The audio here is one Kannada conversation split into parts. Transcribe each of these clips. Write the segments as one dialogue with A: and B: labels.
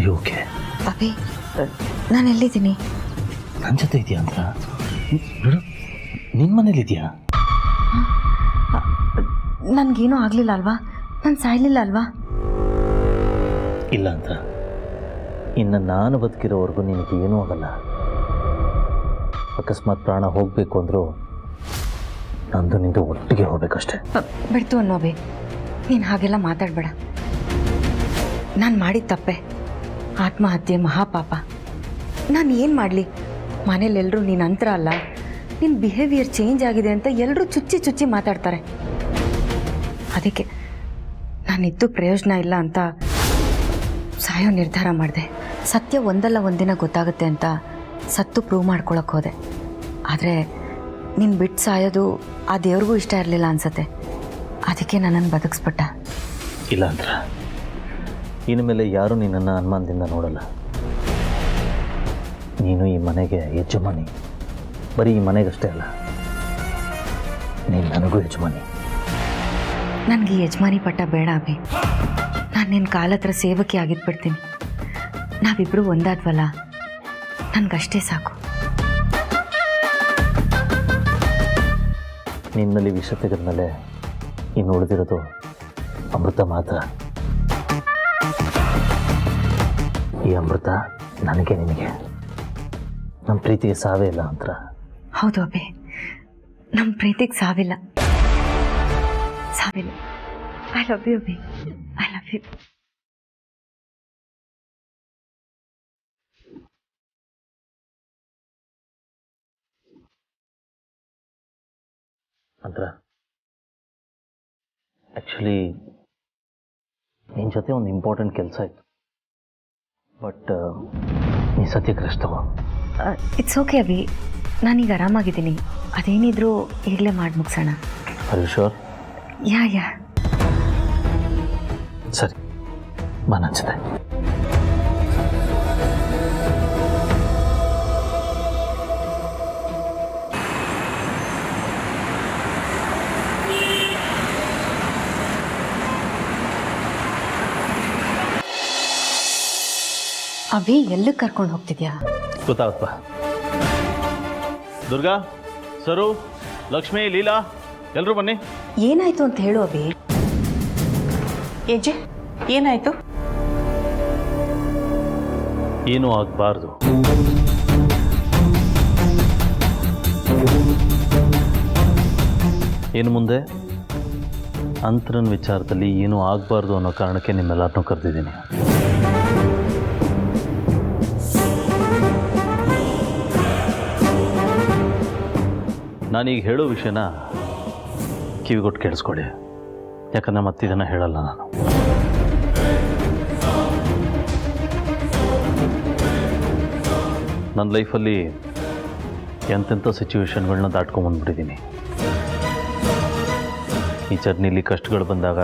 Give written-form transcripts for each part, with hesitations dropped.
A: ಅಯ್ಯೋ ಓಕೆ
B: ಅಭಿ, ನಾನು ಎಲ್ಲಿದ್ದೀನಿ?
A: ನನ್ನ ಜೊತೆ ಇದೆಯಾ ಅಂತ ನೋಡು, ನಿನ್ನ ಮನೇಲಿದೆಯಾ?
B: ನನಗೇನೂ ಆಗಲಿಲ್ಲ ಅಲ್ವಾ? ನಾನು ಸಾಯಲಿಲ್ಲ ಅಲ್ವಾ?
A: ಇಲ್ಲ ಅಂತ ಇನ್ನು ನಾನು ಬದುಕಿರೋವರೆಗೂ ನಿನಗೇನೂ ಆಗಲ್ಲ. ಅಕಸ್ಮಾತ್ ಪ್ರಾಣ ಹೋಗಬೇಕು ಅಂದರೂ ನಂದು ನಿಂದು ಒಟ್ಟಿಗೆ ಹೋಗ್ಬೇಕಷ್ಟೆ.
B: ಬಿಡ್ತು ಅನ್ನೋ ಅಭಿ, ನೀನು ಹಾಗೆಲ್ಲ ಮಾತಾಡಬೇಡ. ನಾನು ಮಾಡಿದ ತಪ್ಪೆ, ಆತ್ಮಹತ್ಯೆ ಮಹಾಪಾಪ. ನಾನು ಏನು ಮಾಡಲಿ? ಮನೇಲೆಲ್ಲರೂ ನೀನು ಅಂತರ ಅಲ್ಲ, ನಿನ್ನ ಬಿಹೇವಿಯರ್ ಚೇಂಜ್ ಆಗಿದೆ ಅಂತ ಎಲ್ಲರೂ ಚುಚ್ಚಿ ಚುಚ್ಚಿ ಮಾತಾಡ್ತಾರೆ. ಅದಕ್ಕೆ ನಾನಿದ್ದು ಪ್ರಯೋಜನ ಇಲ್ಲ ಅಂತ ಸಾಯೋ ನಿರ್ಧಾರ ಮಾಡಿದೆ. ಸತ್ಯ ಒಂದಲ್ಲ ಒಂದಿನ ಗೊತ್ತಾಗುತ್ತೆ ಅಂತ ಸತ್ತು ಪ್ರೂವ್ ಮಾಡ್ಕೊಳಕ್ಕೆ ಹೋದೆ. ಆದರೆ ನೀನು ಬಿಟ್ಟು ಸಾಯೋದು ಆ ದೇವ್ರಿಗೂ ಇಷ್ಟ ಇರಲಿಲ್ಲ ಅನ್ಸತ್ತೆ. ಅದಕ್ಕೆ ನನ್ನನ್ನು ಬದುಕಿಸ್ಬಿಟ್ಟ.
A: ಇಲ್ಲ ಅಂತ ಇನ್ನು ಮೇಲೆ ಯಾರೂ ನಿನ್ನನ್ನು ಅನುಮಾನದಿಂದ ನೋಡಲ್ಲ. ನೀನು ಈ ಮನೆಗೆ ಯಜಮಾನಿ. ಬರೀ ಈ ಮನೆಗಷ್ಟೇ ಅಲ್ಲ, ನೀನು ನನಗೂ ಯಜಮಾನಿ.
B: ನನಗೆ ಯಜಮಾನಿ ಪಟ್ಟ ಬೇಡ ಅಭಿ. ನಾನು ನಿನ್ನ ಕಾಲ ಹತ್ರ ಸೇವಕಿ ಆಗಿದ್ಬಿಡ್ತೀನಿ. ನಾವಿಬ್ಬರು ಒಂದಾದ್ವಲ್ಲ, ನನಗಷ್ಟೇ ಸಾಕು.
A: ನಿನ್ನಲ್ಲಿ ವಿಷ ತೆಗೆದ್ಮೇಲೆ ಇನ್ನು ಉಳಿದಿರೋದು ಅಮೃತ ಮಾತ್ರ. ಈ ಅಮೃತ ನನಗೆ ನಿನಗೆ. ನಮ್ಮ ಪ್ರೀತಿಗೆ ಸಾವೇ ಇಲ್ಲ ಅಂತ.
B: ಹೌದು ಅಭಿ, ನಮ್ಮ ಪ್ರೀತಿಗೆ ಸಾವಿಲ್ಲ. I love you Abhi, I love you.
A: ಅಂತ ಆ್ಯಕ್ಚುಲಿ ನಿನ್ನ ಜೊತೆ ಒಂದು ಇಂಪಾರ್ಟೆಂಟ್ ಕೆಲಸ ಇತ್ತು, ಬಟ್ ನೀ ಸದ್ಯಕ್ಕೆ ರೆಸ್ಟ್ ತಗೋ.
B: ಇಟ್ಸ್ ಓಕೆ ಅಭಿ, ನಾನೀಗ ಆರಾಮಾಗಿದ್ದೀನಿ. ಅದೇನಿದ್ರು ಈಗಲೇ ಮಾಡಿ ಮುಗಿಸೋಣ.
A: Are you sure?
B: ಯಾ
A: ಸರಿ, ಬಾ ನನ್ನ ಜೊತೆ.
B: ಅಭಿ, ಎಲ್ಲಿಗೆ ಕರ್ಕೊಂಡು ಹೋಗ್ತಿದ್ಯಾ?
A: ಗೊತ್ತಾಗತ್ತಾ? ದುರ್ಗಾ, ಸರು, ಲಕ್ಷ್ಮಿ, ಲೀಲಾ ಎಲ್ಲರೂ ಬನ್ನಿ.
B: ಏನಾಯ್ತು ಅಂತ ಹೇಳು ಅಭಿ.
C: ಏಜೆ, ಏನಾಯ್ತು?
A: ಏನೂ ಆಗಬಾರ್ದು. ಇನ್ನು ಮುಂದೆ ಅಂತರನ ವಿಚಾರದಲ್ಲಿ ಏನೂ ಆಗಬಾರ್ದು ಅನ್ನೋ ಕಾರಣಕ್ಕೆ ನಿಮ್ಮೆಲ್ಲರನ್ನೂ ಕರೆದಿದ್ದೀನಿ. ನಾನೀಗ ಹೇಳೋ ವಿಷಯನ ಕಿವಿಗೊಟ್ಟು ಕೇಳಿಸ್ಕೊಳ್ಳಿ, ಯಾಕಂದರೆ ಮತ್ತಿದನ್ನು ಹೇಳಲ್ಲ ನಾನು. ನನ್ನ ಲೈಫಲ್ಲಿ ಎಂತೆಂಥ ಸಿಚುವೇಶನ್ಗಳನ್ನ ದಾಟ್ಕೊಂಬಂದ್ಬಿಟ್ಟಿದ್ದೀನಿ. ಈ ಜರ್ನಿಲಿ ಕಷ್ಟಗಳು ಬಂದಾಗ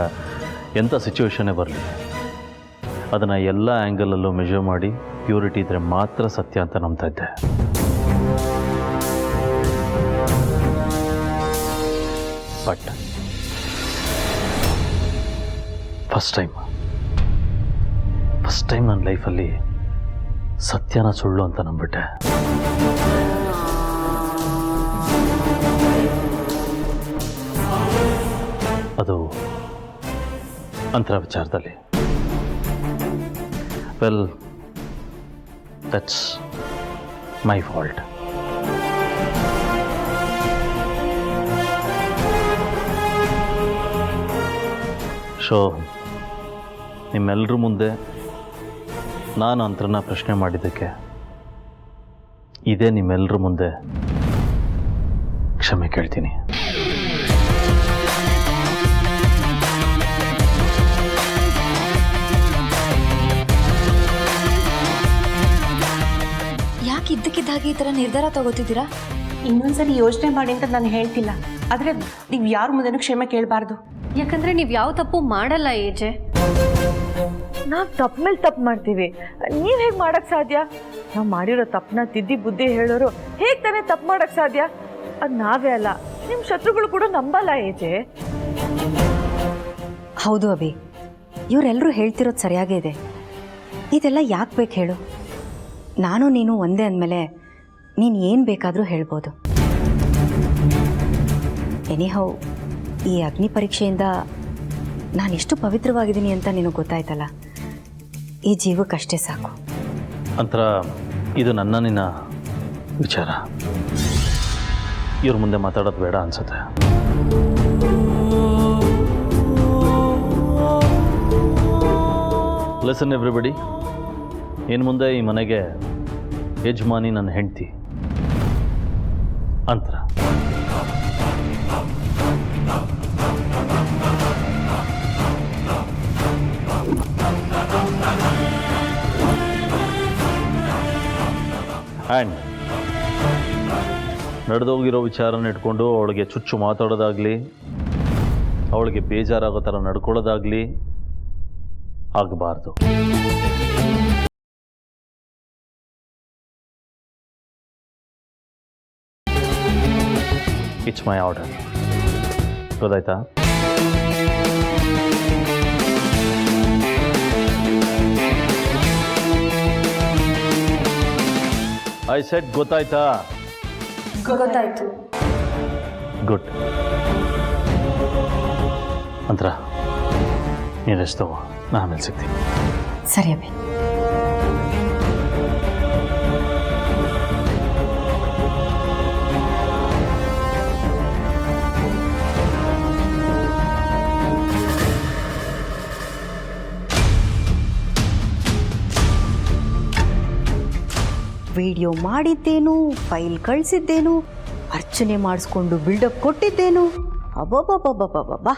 A: ಎಂಥ ಸಿಚುವೇಶನ್ನೇ ಬರಲಿ, ಅದನ್ನು ಎಲ್ಲ ಆ್ಯಂಗಲಲ್ಲೂ ಮೆಜರ್ ಮಾಡಿ ಪ್ಯೂರಿಟಿ ಇದ್ದರೆ ಮಾತ್ರ ಸತ್ಯ ಅಂತ ನಂಬ್ತಾ ಇದ್ದೆ. ಬಟ್ ಫಸ್ಟ್ ಟೈಮ್ ನನ್ನ ಲೈಫಲ್ಲಿ ಸತ್ಯನ ಸುಳ್ಳು ಅಂತ ನಂಬಿಟ್ಟೆ. ಅದು ಅಂತರ ವಿಚಾರದಲ್ಲಿ. Well, that's my fault. So ನಿಮ್ಮೆಲ್ಲರ ಮುಂದೆ ನಾನು ಅಂತರನ್ನ ಪ್ರಶ್ನೆ ಮಾಡಿದ್ದಕ್ಕೆ ಇದೇ ನಿಮ್ಮೆಲ್ಲರ ಮುಂದೆ ಕ್ಷಮೆ ಕೇಳ್ತೀನಿ.
B: ಯಾಕೆ ಇದ್ದಕ್ಕಿದ್ದಾಗೆ ಈ ಥರ ನಿರ್ಧಾರ ತಗೋತಿದ್ದೀರಾ?
C: ಇನ್ನೊಂದ್ಸರಿ ಯೋಚನೆ ಮಾಡಿ ಅಂತ ನಾನು ಹೇಳ್ತಿಲ್ಲ, ಆದರೆ ನೀವು ಯಾರ ಮುಂದೆನೂ ಕ್ಷಮೆ ಕೇಳಬಾರ್ದು.
D: ಯಾಕಂದ್ರೆ ನೀವು ಯಾವ ತಪ್ಪು ಮಾಡಲ್ಲ ಏಜೆ.
E: ನಾವು ತಪ್ಪು ಮೇಲೆ ತಪ್ಪು ಮಾಡ್ತೀವಿ, ನೀವು ಹೇಗೆ ಮಾಡೋಕ್ಕೆ ಸಾಧ್ಯ? ನಾವು ಮಾಡಿರೋ ತಪ್ಪನ್ನ ತಿದ್ದಿ ಬುದ್ಧಿ ಹೇಳೋರು ಹೇಗೆ ತಾನೇ ತಪ್ಪು ಮಾಡೋಕ್ಕೆ ಸಾಧ್ಯ? ಅದು ನಾವೇ ಅಲ್ಲ, ನಿಮ್ಮ ಶತ್ರುಗಳು ಕೂಡ ನಂಬಲ್ಲ ಏಜೆ.
B: ಹೌದು ಅಭಿ, ಇವರೆಲ್ಲರೂ ಹೇಳ್ತಿರೋದು ಸರಿಯಾಗೇ ಇದೆ. ಇದೆಲ್ಲ ಯಾಕೆ ಬೇಕು ಹೇಳು? ನಾನು ನೀನು ಒಂದೇ ಅಂದಮೇಲೆ ನೀನು ಏನು ಬೇಕಾದರೂ ಹೇಳ್ಬೋದು. ಎನಿಹೌ ಈ ಅಗ್ನಿ ಪರೀಕ್ಷೆಯಿಂದ ನಾನೆಷ್ಟು ಪವಿತ್ರವಾಗಿದ್ದೀನಿ ಅಂತ ನಿನಗೆ ಗೊತ್ತಾಯ್ತಲ್ಲ, ಈ ಜೀವಕ್ಕಷ್ಟೇ ಸಾಕು.
A: ಅಂತರ ಇದು ನನ್ನ ನಿನ್ನ ವಿಚಾರ, ಇವ್ರ ಮುಂದೆ ಮಾತಾಡೋದು ಬೇಡ ಅನ್ಸುತ್ತೆ. ಲಿಸನ್ ಎವ್ರಿಬಡಿ, ಇನ್ನು ಮುಂದೆ ಈ ಮನೆಗೆ ಯಜಮಾನಿ ನನ್ನ ಹೆಂಡತಿ ಅಂತರ. ಆ್ಯಂಡ್ ನಡೆದೋಗಿರೋ ವಿಚಾರನ ಇಟ್ಕೊಂಡು ಅವಳಿಗೆ ಚುಚ್ಚು ಮಾತಾಡೋದಾಗಲಿ, ಅವಳಿಗೆ ಬೇಜಾರಾಗೋ ಥರ ನಡ್ಕೊಳ್ಳೋದಾಗಲಿ ಆಗಬಾರ್ದು. It's my order. ಗೊತ್ತಾಯ್ತಾ? ಐ ಸೆಡ್ ಗೊತ್ತಾಯ್ತಾ?
D: ಗೊತ್ತಾಯ್ತು.
A: ಗುಡ್. ಅಂತರ ನೀನು ರೆಸ್ಟ್ ತಗೋ, ನಾನು ಆಮೇಲೆ ಸಿಗ್ತೀನಿ.
B: ಸರಿ ಅಭಿ. ವಿಡಿಯೋ ಮಾಡಿದ್ದೇನು, ಫೈಲ್ ಕಳಿಸಿದ್ದೇನು, ಅರ್ಚನೆ ಮಾಡಿಸ್ಕೊಂಡು ಬಿಲ್ಡಪ್ ಕೊಟ್ಟಿದ್ದೇನು. ಅಬ್ಬಬ್ಬಬ್ಬಬ್ಬಬ್ಬಬ್ಬಾ.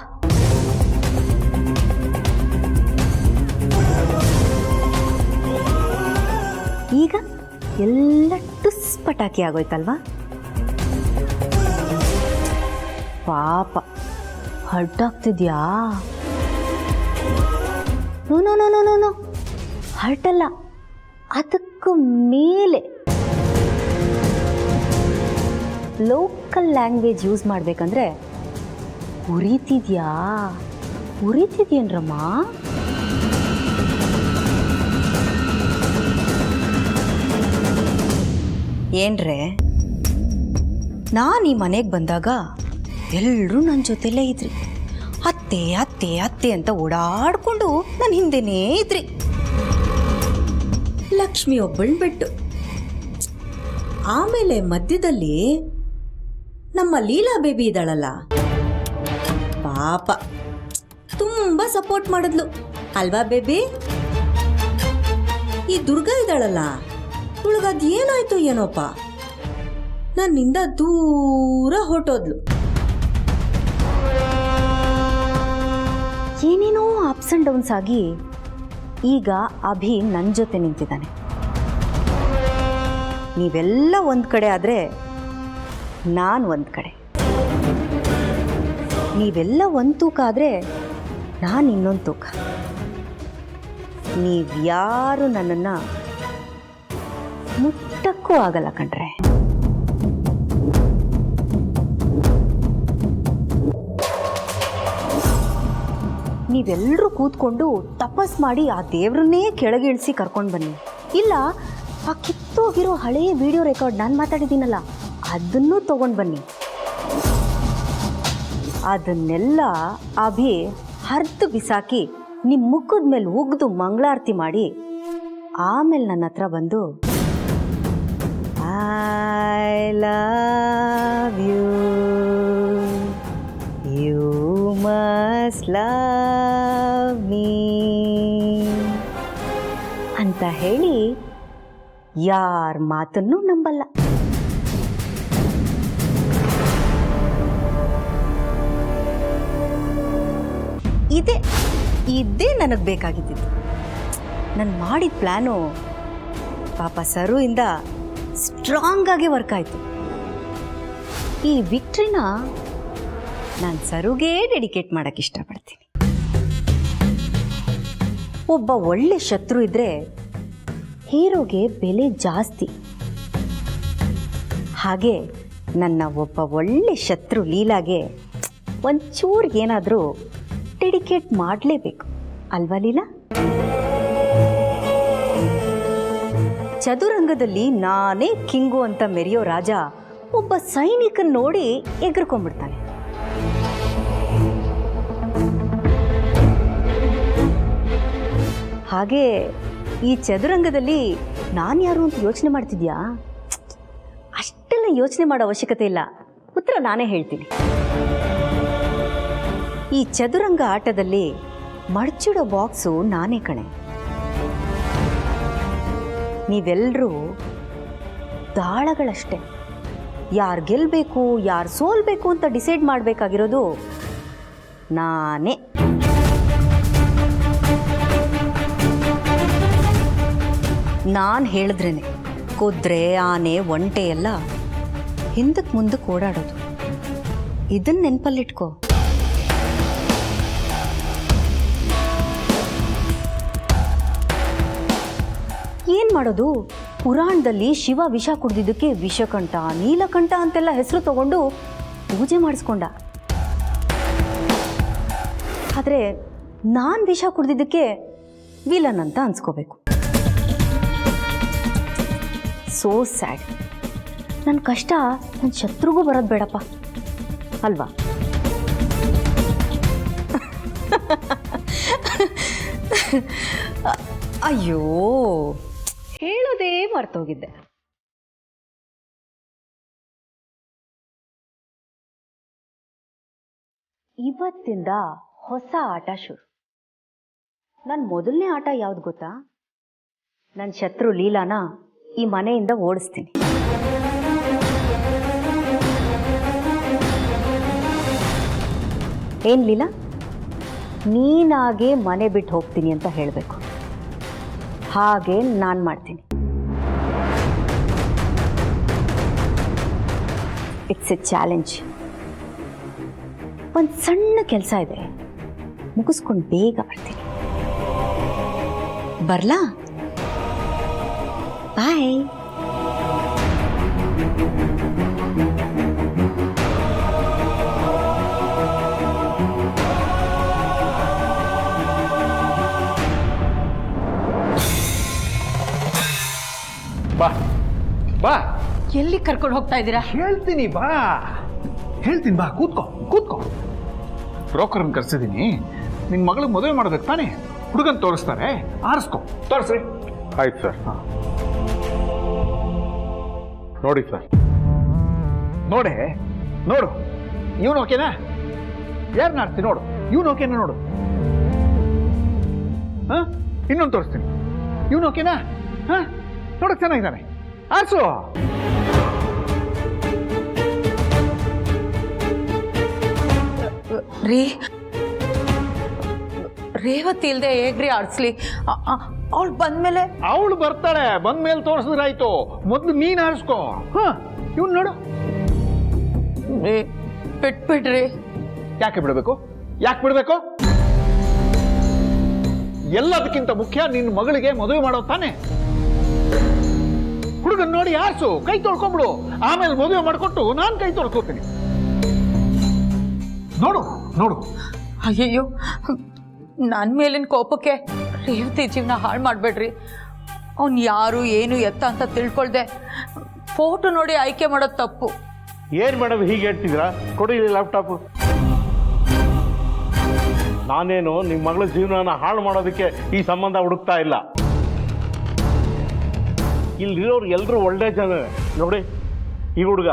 B: ಈಗ ಎಲ್ಲ ಟುಸ್ ಪಟಾಕಿ ಆಗೋಯ್ತಲ್ವಾ? ಪಾಪ ಹರ್ಟಾಗ್ತಿದ್ಯಾ? No no no no no, ಹರ್ಟಲ್ಲ, ಅದಕ್ಕೂ ಮೇಲೆ ಲೋಕಲ್ ಲ್ಯಾಂಗ್ವೇಜ್ ಯೂಸ್ ಮಾಡಬೇಕಂದ್ರೆ ಉರಿತಿದ್ಯಾ? ಉರಿತಿದ್ಯೇನ್ರಮ್ಮ? ಏನ್ರೆ, ನಾನು ಈ ಮನೆಗೆ ಬಂದಾಗ ಎಲ್ಲರೂ ನನ್ನ ಜೊತೆಲೇ ಇದ್ರಿ. ಅತ್ತೆ ಅತ್ತೆ ಅತ್ತೆ ಅಂತ ಓಡಾಡಿಕೊಂಡು ನನ್ನ ಹಿಂದೆನೇ ಇದ್ರಿ. ಲಕ್ಷ್ಮಿ ಒಬ್ಬಳು ಬಿಟ್ಟು, ಆಮೇಲೆ ಮಧ್ಯದಲ್ಲಿ ನಮ್ಮ ಲೀಲಾ ಬೇಬಿ ಇದ್ದಾಳಲ್ಲ, ಪಾಪ ತುಂಬ ಸಪೋರ್ಟ್ ಮಾಡಿದ್ಲು ಅಲ್ವಾ ಬೇಬಿ? ಈ ದುರ್ಗಾ ಇದ್ದಾಳಲ್ಲ, ಇವಳಿಗದು ಏನಾಯ್ತು ಏನೋಪ್ಪ, ನನ್ನಿಂದ ದೂರ ಹೊರಟೋದ್ಲು. ಏನೇನೋ ಅಪ್ಸ್ ಆ್ಯಂಡ್ ಡೌನ್ಸ್ ಆಗಿ ಈಗ ಅಭಿ ನನ್ನ ಜೊತೆ ನಿಂತಿದ್ದಾನೆ. ನೀವೆಲ್ಲ ಒಂದು ಕಡೆ ಆದರೆ ನಾನು ಒಂದು ಕಡೆ, ನೀವೆಲ್ಲ ಒಂದು ತೂಕ ಆದರೆ ನಾನು ಇನ್ನೊಂದು ತೂಕ. ನೀವ್ಯಾರು ನನ್ನನ್ನು ಮುಟ್ಟಕ್ಕೂ ಆಗಲ್ಲ ಕಣ್ರೆ. ನೀವೆಲ್ಲರೂ ಕೂತ್ಕೊಂಡು ತಪಸ್ ಮಾಡಿ ಆ ದೇವ್ರನ್ನೇ ಕೆಳಗಿಳಿಸಿ ಕರ್ಕೊಂಡು ಬನ್ನಿ. ಇಲ್ಲ, ಆ ಕಿತ್ತೋಗಿರೋ ಹಳೆಯ ವಿಡಿಯೋ ರೆಕಾರ್ಡ್ ನಾನು ಮಾತಾಡಿದ್ದೀನಲ್ಲ, ಅದನ್ನೂ ತಗೊಂಡು ಬನ್ನಿ. ಅದನ್ನೆಲ್ಲ ಅಭಿ ಹರಿದು ಬಿಸಾಕಿ ನಿಮ್ಮ ಮುಖದ ಮೇಲೆ ಉಗ್ದು ಮಂಗಳಾರತಿ ಮಾಡಿ ಆಮೇಲೆ ನನ್ನ ಹತ್ರ ಬಂದು I love you, you must love me ಅಂತ ಹೇಳಿ ಯಾರ ಮಾತನ್ನೂ ನಂಬಲ್ಲ. ಇದೇ ನನಗೆ ಬೇಕಾಗಿದ್ದಿದ್ದು. ನಾನು ಮಾಡಿದ ಪ್ಲ್ಯಾನು ಪಾಪ ಸರು ಇಂದ ಸ್ಟ್ರಾಂಗ್ ಆಗಿ ವರ್ಕ್ ಆಯಿತು. ಈ ವಿಕ್ಟ್ರಿನ ನಾನು ಸರುಗೇ ಡೆಡಿಕೇಟ್ ಮಾಡೋಕ್ಕೆ ಇಷ್ಟಪಡ್ತೀನಿ. ಒಬ್ಬ ಒಳ್ಳೆ ಶತ್ರು ಇದ್ದರೆ ಹೀರೋಗೆ ಬೆಲೆ ಜಾಸ್ತಿ. ಹಾಗೆ ನನ್ನ ಒಬ್ಬ ಒಳ್ಳೆ ಶತ್ರು ಲೀಲಾಗೆ ಒಂಚೂರು ಏನಾದರೂ ಡೆಡಿಕೇಟ್ ಮಾಡಲೇಬೇಕು ಅಲ್ವಾ ಲೀಲಾ? ಚದುರಂಗದಲ್ಲಿ ನಾನೇ ಕಿಂಗು ಅಂತ ಮೆರೆಯೋ ರಾಜ ಒಬ್ಬ ಸೈನಿಕನ್ ನೋಡಿ ಎಗರ್ಕೊಂಡ್ಬಿಡ್ತಾನೆ. ಹಾಗೆ ಈ ಚದುರಂಗದಲ್ಲಿ ನಾನು ಯಾರು ಅಂತ ಯೋಚನೆ ಮಾಡ್ತಿದ್ಯಾ? ಅಷ್ಟೆಲ್ಲ ಯೋಚನೆ ಮಾಡೋ ಅವಶ್ಯಕತೆ ಇಲ್ಲ, ಉತ್ತರ ನಾನೇ ಹೇಳ್ತೀನಿ. ಈ ಚದುರಂಗ ಆಟದಲ್ಲಿ ಮಡ್ಚಿಡೋ ಬಾಕ್ಸು ನಾನೇ ಕಣೆ. ನೀವೆಲ್ಲರೂ ದಾಳಗಳಷ್ಟೆ. ಯಾರು ಗೆಲ್ಲಬೇಕು ಯಾರು ಸೋಲ್ಬೇಕು ಅಂತ ಡಿಸೈಡ್ ಮಾಡಬೇಕಾಗಿರೋದು ನಾನೇ. ನಾನು ಹೇಳಿದ್ರೇನೆ ಕುದುರೆ ಆನೆ ಒಂಟೆ ಎಲ್ಲ ಹಿಂದಕ್ಕೆ ಮುಂದಕ್ಕೆ ಓಡಾಡೋದು. ಇದನ್ನ ನೆನಪಲ್ಲಿಟ್ಕೋ. ಏನು ಮಾಡೋದು? ಪುರಾಣದಲ್ಲಿ ಶಿವ ವಿಷ ಕುಡಿದಿದ್ದಕ್ಕೆ ವಿಷಕಂಠ ನೀಲಕಂಠ ಅಂತೆಲ್ಲ ಹೆಸರು ತಗೊಂಡು ಪೂಜೆ ಮಾಡಿಸ್ಕೊಂಡ. ಆದರೆ ನಾನು ವಿಷ ಕುಡಿದಿದ್ದಕ್ಕೆ ವಿಲನ್ ಅಂತ ಅನ್ಸ್ಕೋಬೇಕು. So sad. ನನ್ನ ಕಷ್ಟ ನನ್ನ ಶತ್ರುಗೂ ಬರೋದು ಬೇಡಪ್ಪ ಅಲ್ವಾ? ಅಯ್ಯೋ, ಹೇಳೋದೇ ಮರ್ತೋಗಿದ್ದೆ. ಇವತ್ತಿಂದ ಹೊಸ ಆಟ ಶುರು. ನನ್ನ ಮೊದಲನೇ ಆಟ ಯಾವ್ದು ಗೊತ್ತಾ? ನನ್ನ ಶತ್ರು ಲೀಲಾನ ಈ ಮನೆಯಿಂದ ಓಡಿಸ್ತೀನಿ. ಏನ್ ಲೀಲಾ, ನೀನಾಗೆ ಮನೆ ಬಿಟ್ಟು ಹೋಗ್ತೀನಿ ಅಂತ ಹೇಳಬೇಕು. ಹಾಗೆ ನಾನು ಮಾಡ್ತೀನಿ. It's A challenge. ಒಂದು ಸಣ್ಣ ಕೆಲಸ ಇದೆ, ಮುಗಿಸ್ಕೊಂಡು ಬೇಗ ಬರ್ತೀನಿ. ಬರ್ಲಾ? ಬಾಯ್.
F: ಬಾ ಬಾ.
C: ಎಲ್ಲಿ ಕರ್ಕೊಂಡು ಹೋಗ್ತಾ ಇದ್ದೀರಾ?
F: ಹೇಳ್ತೀನಿ ಬಾ, ಹೇಳ್ತೀನಿ ಬಾ. ಕೂತ್ಕೋ ಕೂತ್ಕೋ. ಬ್ರೋಕರ್ನ ಕರ್ಸಿದ್ದೀನಿ. ನಿನ್ನ ಮಗಳಿಗೆ ಮದುವೆ ಮಾಡೋದಕ್ಕೆ ತಾನೇ? ಹುಡುಗನ್ ತೋರಿಸ್ತಾರೆ, ಆರಿಸ್ಕೊ. ತೋರಿಸ್ರಿ.
G: ಆಯ್ತು ಸರ್. ನೋಡಿ ಸರ್.
F: ನೋಡೆ, ನೋಡು. ಇವನು ಓಕೆನಾ? ಯಾರನ್ನ ಆಡ್ತೀನಿ ನೋಡು. ಇವನು ಓಕೆನಾ ನೋಡು. ಹಾ, ಇನ್ನೊಂದು ತೋರಿಸ್ತೀನಿ. ಇವನು ಓಕೆನಾ? ಹಾ, ನೋಡಕ್ ಚೆನ್ನಾಗಿದ್ದಾನೆ. ಆರ್ಸು.
E: ರೀ, ರೇವತಿ ಇಲ್ದೆ ಹೇಗ್ರಿ ಆಡ್ಸ್ಲಿ? ಅವಳು ಬಂದ್ಮೇಲೆ.
F: ಅವಳು ಬರ್ತಾಳೆ, ಬಂದ್ಮೇಲೆ ತೋರಿಸಿದ್ರೆ ಆಯ್ತು. ಮೊದ್ಲು ನೀನ್ ಆರಿಸ್ಕೋ. ಹಾ, ಇವನು ನೋಡು.
E: ಬಿಟ್ಬಿಡ್ರಿ.
F: ಯಾಕೆ ಬಿಡಬೇಕು? ಯಾಕೆ ಬಿಡಬೇಕು? ಎಲ್ಲದಕ್ಕಿಂತ ಮುಖ್ಯ ನಿನ್ನ ಮಗಳಿಗೆ ಮದುವೆ ಮಾಡೋ ತಾನೆ. ಹುಡುಗನ್ ನೋಡಿ ಆರ್ಸು, ಕೈ ತೊಳ್ಕೊಂಬಿಡು. ಆಮೇಲೆ ಮದುವೆ ಮಾಡಿಕೊಟ್ಟು ನಾನು ಕೈ ತೊಳ್ಕೊತೀನಿ. ನೋಡು ನೋಡು.
E: ಅಯ್ಯಯ್ಯೋ, ನನ್ನ ಮೇಲಿನ ಕೋಪಕ್ಕೆ ರೇವತಿ ಜೀವನ ಹಾಳು ಮಾಡಬೇಡ್ರಿ. ಅವ್ನು ಯಾರು ಏನು ಎತ್ತ ಅಂತ ತಿಳ್ಕೊಳ್ದೆ ಫೋಟೋ ನೋಡಿ ಆಯ್ಕೆ ಮಾಡೋದು ತಪ್ಪು.
G: ಏನು ಮೇಡಮ್ ಹೀಗೆ ಹೇಳ್ತಿದ್ದೀರಾ? ಕೊಡಿ ಲ್ಯಾಪ್ಟಾಪು. ನಾನೇನು ನಿಮ್ಮ ಮಗಳ ಜೀವನನ ಹಾಳು ಮಾಡೋದಕ್ಕೆ ಈ ಸಂಬಂಧ ಹುಡುಕ್ತಾ ಇಲ್ಲ. ಇಲ್ಲಿರೋರು ಎಲ್ಲರೂ ಒಳ್ಳೆ ಜನ. ನೋಡಿ, ಈ ಹುಡುಗ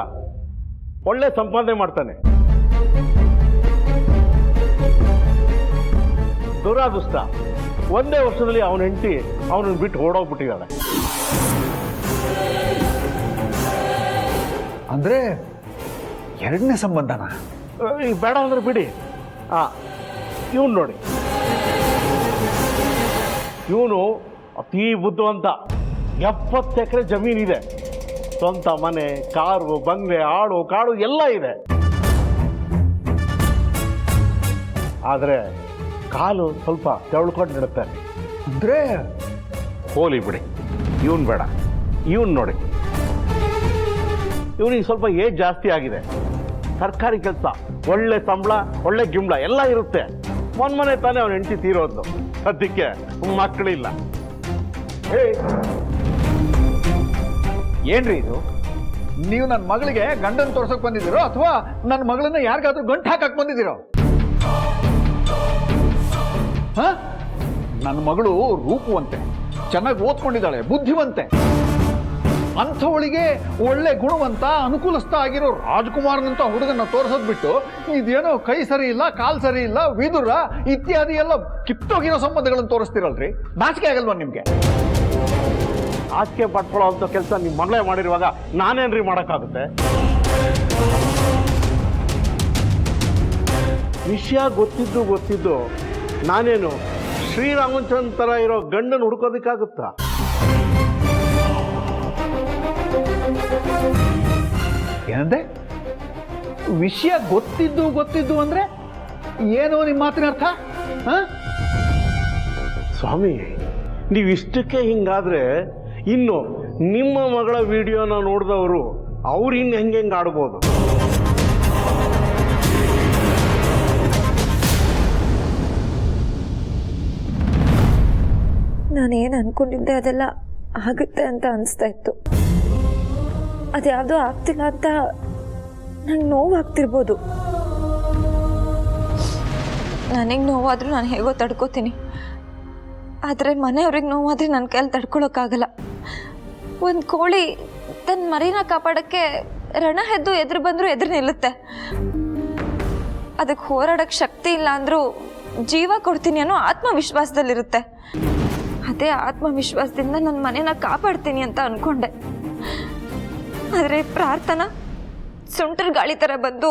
G: ಒಳ್ಳೆ ಸಂಪಾದನೆ ಮಾಡ್ತಾನೆ. ದುರಾದೃಷ್ಟ, ಒಂದೇ ವರ್ಷದಲ್ಲಿ ಅವನ ಹೆಂಡತಿ ಅವನನ್ನು ಬಿಟ್ಟು ಓಡೋಗ್ಬಿಟ್ಟಿದ್ದಾಳೆ.
F: ಅಂದ್ರೆ ಎರಡನೇ ಸಂಬಂಧನ?
G: ಈಗ ಬೇಡ ಅಂದ್ರೆ ಬಿಡಿ. ಇವನು ನೋಡಿ, ಇವನು ಅತೀ ಬುದ್ಧಿವಂತ. 70 ಎಕರೆ ಜಮೀನಿದೆ, ಸ್ವಂತ ಮನೆ, ಕಾರು, ಬಂಗ್ಲೆ, ಆಡು ಕಾಡು ಎಲ್ಲ ಇದೆ. ಆದರೆ ಕಾಲು ಸ್ವಲ್ಪ ತೆವಳ್ಕೊಂಡು ನಡುತ್ತಾನೆ.
F: ಅಂದ್ರೆ
G: ಹೋಲಿ ಬಿಡಿ, ಇವನು ಬೇಡ. ಇವನು ನೋಡಿ, ಇವನಿಗೆ ಸ್ವಲ್ಪ ಏಜ್ ಜಾಸ್ತಿ ಆಗಿದೆ. ಸರ್ಕಾರಿ ಕೆಲಸ, ಒಳ್ಳೆ ಸಂಬಳ, ಒಳ್ಳೆ ಗಿಂಬಳ ಎಲ್ಲ ಇರುತ್ತೆ. ಮೊನ್ನೆ ತಾನೇ ಅವನ ಹೆಂಡತಿ ತೀರೋದು. ಸದ್ಯಕ್ಕೆ ಮಕ್ಕಳಿಲ್ಲ.
F: ಏನ್ರಿ ಇದು? ನೀವು ನನ್ನ ಮಗಳಿಗೆ ಗಂಡನ ತೋರ್ಸಕ್ ಬಂದಿದ್ದೀರೋ ಅಥವಾ ನನ್ನ ಮಗಳನ್ನ ಯಾರಿಗಾದ್ರೂ ಗಂಟು ಹಾಕಕ್ ಬಂದಿದ್ದೀರೋ? ಹ? ನನ್ನ ಮಗಳು ರೂಪವಂತೆ, ಚೆನ್ನಾಗಿ ಓದ್ಕೊಂಡಿದ್ದಾಳೆ, ಬುದ್ಧಿವಂತೆ. ಅಂಥವಳಿಗೆ ಒಳ್ಳೆ ಗುಣವಂತ ಅನುಕೂಲಸ್ಥ ಆಗಿರೋ ರಾಜ್ಕುಮಾರ್ನಂತ ಹುಡುಗನ ತೋರಿಸೋದ್ ಬಿಟ್ಟು ಇದೇನೋ ಕೈ ಸರಿ ಇಲ್ಲ, ಕಾಲ್ ಸರಿ ಇಲ್ಲ, ವಿದುರ ಇತ್ಯಾದಿ ಎಲ್ಲ ಕಿತ್ತೋಗಿರೋ ಸಂಬಂಧಗಳನ್ನು ತೋರಿಸ್ತಿರಲ್ರಿ. ನಾಚಿಕೆ ಆಗಲ್ವಾ ನಿಮ್ಗೆ?
G: ಆಚೆ ಪಟ್ಕೊಳ್ಳೋ ಅಂತ ಕೆಲಸ ನಿಮ್ಮ ಮಗಳೇ ಮಾಡಿರುವಾಗ ನಾನೇನ್ರಿ ಮಾಡೋಕ್ಕಾಗುತ್ತೆ? ವಿಷಯ ಗೊತ್ತಿದ್ದು ನಾನೇನು ಶ್ರೀರಾಮಚಂದ್ರ ಥರ ಇರೋ ಗಂಡನ ಹುಡ್ಕೋದಕ್ಕಾಗುತ್ತಾ?
F: ಏನಂದ್ರೆ ವಿಷಯ ಗೊತ್ತಿದ್ದು ಅಂದ್ರೆ ಏನು ನಿಮ್ಮ ಮಾತಿನ ಅರ್ಥ?
G: ಸ್ವಾಮಿ, ನೀವು ಇಷ್ಟಕ್ಕೆ ಹಿಂಗಾದ್ರೆ ಇನ್ನು ನಿಮ್ಮ ಮಗಳ ವಿಡಿಯೋನ ನೋಡಿದವರು ಅವ್ರು ಇನ್ನು ಹೆಂಗೆ ಆಡ್ಬೋದು?
D: ನಾನೇನು ಅಂದ್ಕೊಂಡಿದ್ದೆ ಅದೆಲ್ಲ ಆಗುತ್ತೆ ಅಂತ ಅನಿಸ್ತಾ ಇತ್ತು. ಅದ್ಯಾವುದೋ ಆಗ್ತಿಲ್ಲ ಅಂತ ನಂಗೆ ನೋವಾಗ್ತಿರ್ಬೋದು. ನನಗೆ ನೋವಾದರೂ ನಾನು ಹೇಗೋ ತಡ್ಕೋತೀನಿ. ಆದರೆ ಮನೆಯವ್ರಿಗೆ ನೋವಾದರೆ ನನ್ನ ಕೈಯಲ್ಲಿ ತಡ್ಕೊಳಕ್ಕಾಗಲ್ಲ. ಒಂದು ಕೋಳಿ ತನ್ನ ಮರಿನ ಕಾಪಾಡೋಕ್ಕೆ ರಣ ಹೆದ್ದು ಎದುರು ಬಂದರೂ ಎದುರು ನಿಲ್ಲುತ್ತೆ. ಅದಕ್ಕೆ ಹೋರಾಡೋಕ್ಕೆ ಶಕ್ತಿ ಇಲ್ಲ ಅಂದರೂ ಜೀವ ಕೊಡ್ತೀನಿ ಅನ್ನೋ ಆತ್ಮವಿಶ್ವಾಸದಲ್ಲಿರುತ್ತೆ. ಅದೇ ಆತ್ಮವಿಶ್ವಾಸದಿಂದ ನನ್ನ ಮನೇನ ಕಾಪಾಡ್ತೀನಿ ಅಂತ ಅಂದ್ಕೊಂಡೆ. ಆದರೆ ಪ್ರಾರ್ಥನಾ ಸುಂಟರ್ ಗಾಳಿ ಥರ ಬಂದು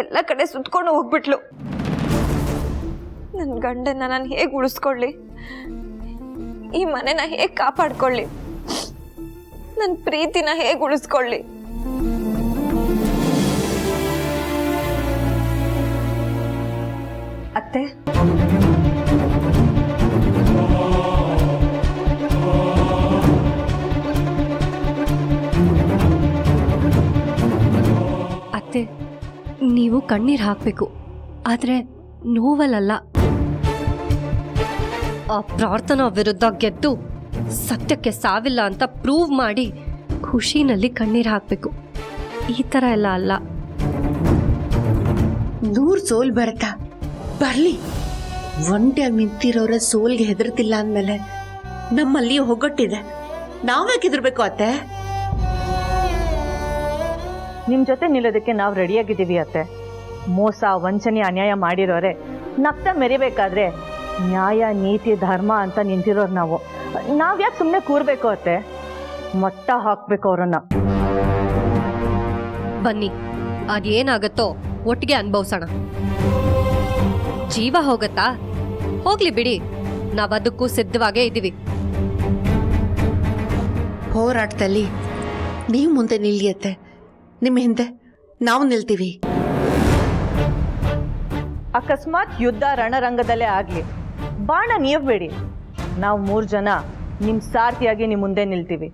D: ಎಲ್ಲ ಕಡೆ ಸುತ್ಕೊಂಡು ಹೋಗ್ಬಿಟ್ಲು. ನನ್ನ ಗಂಡನ್ನ ನಾನು ಹೇಗೆ ಉಳಿಸ್ಕೊಳ್ಳಿ? ಈ ಮನೆನ ಹೇಗೆ ಕಾಪಾಡ್ಕೊಳ್ಳಿ? ನನ್ನ ಪ್ರೀತಿನ ಹೇಗೆ ಉಳಿಸ್ಕೊಳ್ಳಿ?
B: ಅತ್ತೆ,
H: ಅತ್ತೆ, ನೀವು ಕಣ್ಣೀರು ಹಾಕಬೇಕು, ಆದರೆ ನೋವಲ್ಲ. ಆ ಪ್ರಾರ್ಥನಾ ವಿರುದ್ಧ ಗೆದ್ದು ಸತ್ಯಕ್ಕೆ ಸಾವಿಲ್ಲ ಅಂತ ಪ್ರೂವ್ ಮಾಡಿ ಖುಷಿನಲ್ಲಿ ಕಣ್ಣೀರು ಹಾಕಬೇಕು. ಈ ಥರ ಎಲ್ಲ ಅಲ್ಲ.
C: 100 ಸೋಲ್ ಬರತ್ತಾ? ಬರ್ಲಿ. ಒಂಟಿಯಾಗಿ ನಿಂತಿರೋರ ಸೋಲ್ಗೆ ಹೆದರ್ತಿಲ್ಲ ಅಂದಮೇಲೆ ನಮ್ಮಲ್ಲಿ ಒಗ್ಗಟ್ಟಿದೆ. ನಾವ್ಯಾಕೆ ಹೆದರ್ಬೇಕು ಅತ್ತೆ?
E: ನಿಮ್ಮ ಜೊತೆ ನಿಲ್ಲೋದಕ್ಕೆ ನಾವು ರೆಡಿಯಾಗಿದ್ದೀವಿ ಅತ್ತೆ. ಮೋಸ, ವಂಚನೆ, ಅನ್ಯಾಯ ಮಾಡಿರೋರೆ ನಗ್ತಾ ಮೆರಿಬೇಕಾದ್ರೆ ನ್ಯಾಯ, ನೀತಿ, ಧರ್ಮ ಅಂತ ನಿಂತಿರೋರು ನಾವು. ನಾವ್ಯಾಕೆ ಸುಮ್ಮನೆ ಕೂರ್ಬೇಕು ಅತ್ತೆ? ಮಟ್ಟ ಹಾಕ್ಬೇಕು ಅವರನ್ನ.
H: ಬನ್ನಿ, ಅದೇನಾಗತ್ತೋ ಒಟ್ಟಿಗೆ ಅನುಭವಿಸೋಣ. ಜೀವ ಹೋಗತ್ತಾ? ಹೋಗ್ಲಿ ಬಿಡಿ, ನಾವದಕ್ಕೂ ಸಿದ್ಧವಾಗೇ ಇದ್ದೀವಿ.
C: ಹೋರಾಟದಲ್ಲಿ ನೀವು ಮುಂದೆ ನಿಲ್ಲಿಯತ್ತೆ, ನಿಮ್ಮ ಹಿಂದೆ ನಾವು ನಿಲ್ತೀವಿ.
E: ಅಕಸ್ಮಾತ್ ಯುದ್ಧ ರಣರಂಗದಲ್ಲೇ ಆಗಲಿ, ಬಾಣ ನೀವಬೇಡಿ. ನಾವು 3 ಜನ ನಿಮ್ಮ ಸಾರ್ಥಿಯಾಗಿ ನಿಮ್ಮ ಮುಂದೆ ನಿಲ್ತೀವಿ.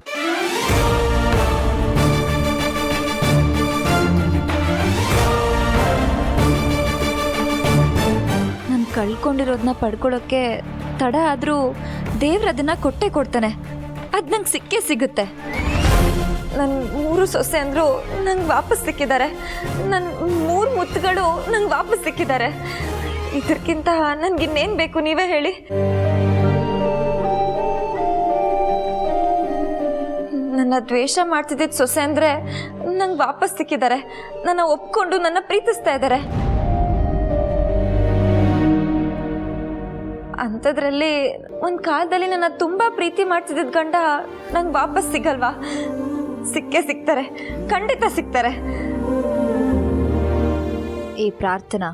D: ನಾನು ಕಳ್ಕೊಂಡಿರೋದನ್ನ ಪಡ್ಕೊಳ್ಳೋಕ್ಕೆ ತಡ ಆದರೂ ದೇವ್ರು ಅದನ್ನು ಕೊಟ್ಟೇ ಕೊಡ್ತಾನೆ. ಅದು ನಂಗೆ ಸಿಕ್ಕೇ ಸಿಗುತ್ತೆ. ನನ್ನ 3 ಸೊಸೆ ಅಂದರು ನಂಗೆ ವಾಪಸ್ ಸಿಕ್ಕಿದ್ದಾರೆ. ನನ್ನ 3 ಮುತ್ತುಗಳು ನಂಗೆ ವಾಪಸ್ ಸಿಕ್ಕಿದ್ದಾರೆ. ಇದಕ್ಕಿಂತ ನನಗಿನ್ನೇನು ಬೇಕು ನೀವೇ ಹೇಳಿ? ನನ್ನ ದ್ವೇಷ ಮಾಡ್ತಿದ್ದಿದ್ದ ಸೊಸೆ ಅಂದರೆ ನಂಗೆ ವಾಪಸ್ ಸಿಕ್ಕಿದ್ದಾರೆ. ನನ್ನ ಒಪ್ಕೊಂಡು ನನ್ನ ಪ್ರೀತಿಸ್ತಾ ಇದ್ದಾರೆ. ಅಂಥದ್ರಲ್ಲಿ ಒಂದು ಕಾಲದಲ್ಲಿ ನನ್ನ ತುಂಬ ಪ್ರೀತಿ ಮಾಡ್ತಿದ್ದ ಗಂಡ ನಂಗೆ ವಾಪಸ್ ಸಿಗಲ್ವಾ? ಸಿಕ್ಕೇ ಸಿಗ್ತಾರೆ, ಖಂಡಿತ ಸಿಗ್ತಾರೆ.
I: ಈ ಪ್ರಾರ್ಥನಾ,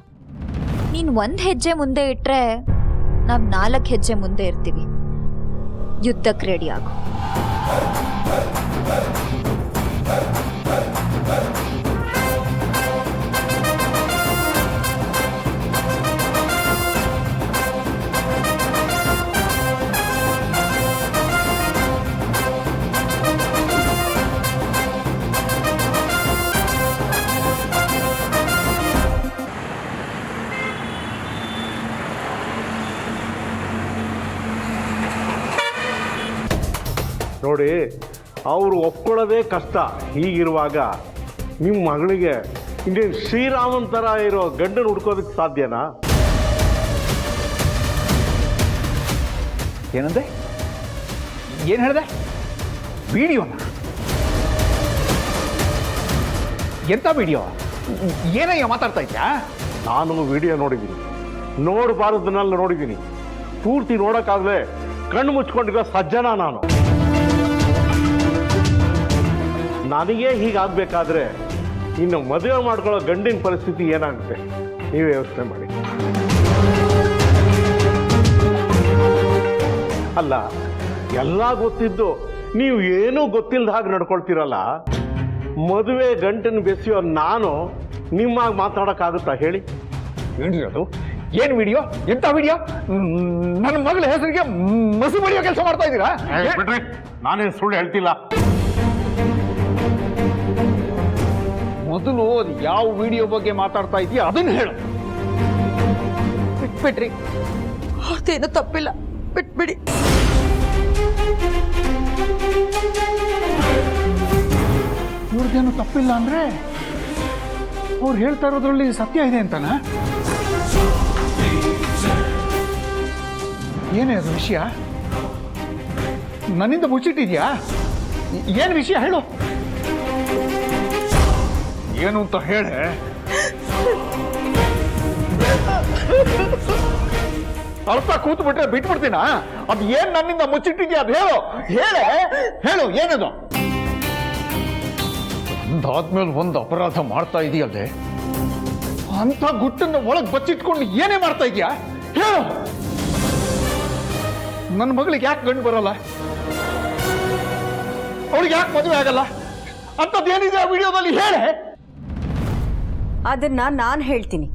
I: ನೀನು 1 ಹೆಜ್ಜೆ ಮುಂದೆ ಇಟ್ಟರೆ ನಾವು 4 ಹೆಜ್ಜೆ ಮುಂದೆ ಇರ್ತೀವಿ. ಯುದ್ಧಕ್ಕೆ ರೆಡಿ ಆಗು.
G: ನೋಡಿ, ಅವರು ಒಪ್ಕೊಳ್ಳೋದೇ ಕಷ್ಟ. ಹೀಗಿರುವಾಗ ನಿಮ್ಮ ಮಗಳಿಗೆ ಇನ್ನೇನು ಶ್ರೀರಾಮನ್ ಥರ ಇರೋ ಗಂಡನ ಹುಡ್ಕೋದಕ್ಕೆ ಸಾಧ್ಯನಾ?
F: ಏನಂದೆ? ಏನು ಹೇಳಿದೆ? ವಿಡಿಯೋನ? ಎಂಥ ವಿಡಿಯೋ? ಏನಯ್ಯ ಮಾತಾಡ್ತಾ ಇದ್ಯಾ?
G: ನಾನು ವಿಡಿಯೋ ನೋಡಿದ್ದೀನಿ, ನೋಡಬಾರದನ್ನೆಲ್ಲ ನೋಡಿದ್ದೀನಿ. ಪೂರ್ತಿ ನೋಡೋಕ್ಕಾಗಲೇ ಕಣ್ಣು ಮುಚ್ಕೊಂಡಿರೋ ಸಜ್ಜನ ನಾನು. ನನಗೆ ಹೀಗಾಗಬೇಕಾದ್ರೆ ಇನ್ನು ಮದುವೆ ಮಾಡ್ಕೊಳ್ಳೋ ಗಂಡಿನ ಪರಿಸ್ಥಿತಿ ಏನಾಗುತ್ತೆ ನೀವೇ ಯೋಚನೆ ಮಾಡಿ. ಅಲ್ಲ, ಎಲ್ಲ ಗೊತ್ತಿದ್ದು ನೀವು ಏನೂ ಗೊತ್ತಿಲ್ಲದ ಹಾಗೆ ನಡ್ಕೊಳ್ತೀರಲ್ಲ. ಮದುವೆ ಗಂಟನ್ನು ಬೆಸೆಯೋ ನಾನು ನಿಮ್ಮಾಗಿ ಮಾತಾಡೋಕ್ಕಾಗುತ್ತಾ ಹೇಳಿ?
F: ಏನಿರೋದು? ಏನು ವಿಡಿಯೋ? ಎಂಥ ವಿಡಿಯೋ? ನನ್ನ ಮಗಳ ಹೆಸರಿಗೆ ಮಸಿ ಬಳಿಯೋ ಕೆಲಸ ಮಾಡ್ತಾ ಇದ್ದೀರಾ?
G: ಬಿಡ್ರಿ, ನಾನೇನು ಸುಳ್ಳು ಹೇಳ್ತಿಲ್ಲ.
F: ಮೊದಲು ಅದು ಯಾವ ವಿಡಿಯೋ ಬಗ್ಗೆ ಮಾತಾಡ್ತಾ ಇದೀಯ ಅದನ್ನು ಹೇಳು.
E: ಬಿಟ್ಬಿಡ್ರಿ, ಅವ್ರದ್ದೇನು ತಪ್ಪಿಲ್ಲ, ಬಿಟ್ಬಿಡಿ.
F: ಇವ್ರದ್ದೇನು ತಪ್ಪಿಲ್ಲ ಅಂದ್ರೆ ಅವ್ರು ಹೇಳ್ತಾ ಇರೋದ್ರಲ್ಲಿ ಸತ್ಯ ಇದೆ ಅಂತಾನ? ಏನೇ ಅದು ವಿಷಯ? ನನ್ನಿಂದ ಮುಚ್ಚಿಟ್ಟಿದ್ಯಾ? ಏನು ವಿಷಯ ಹೇಳು. ಏನು ಅಂತ ಹೇಳೆ. ಅರ್ಥ ಕೂತು ಬಿಟ್ರೆ ಬಿಟ್ಬಿಡ್ತೀನ? ಅದು ಏನ್ ನನ್ನಿಂದ ಮುಚ್ಚಿಟ್ಟಿದ್ಯಾ ಅದು ಹೇಳು. ಹೇಳು ಏನದು? ಒಂದಾದ್ಮೇಲೆ ಒಂದು ಅಪರಾಧ ಮಾಡ್ತಾ ಇದೆಯಲ್ಲೇ, ಅಂತ ಗುಟ್ಟನ್ನು ಒಳಗೆ ಬಚ್ಚಿಟ್ಕೊಂಡು ಏನೇ ಮಾಡ್ತಾ ಇದೆಯಾ ಹೇಳು. ನನ್ನ ಮಗಳಿಗೆ ಯಾಕೆ ಗಂಡು ಬರಲ್ಲ? ಅವಳಿಗೆ ಯಾಕೆ ಮದುವೆ ಆಗಲ್ಲ? ಅಂಥದ್ದೇನಿದೆ ಆ ವಿಡಿಯೋದಲ್ಲಿ ಹೇಳೆ.
B: ಅದನ್ನ ನಾನು ಹೇಳ್ತೀನಿ.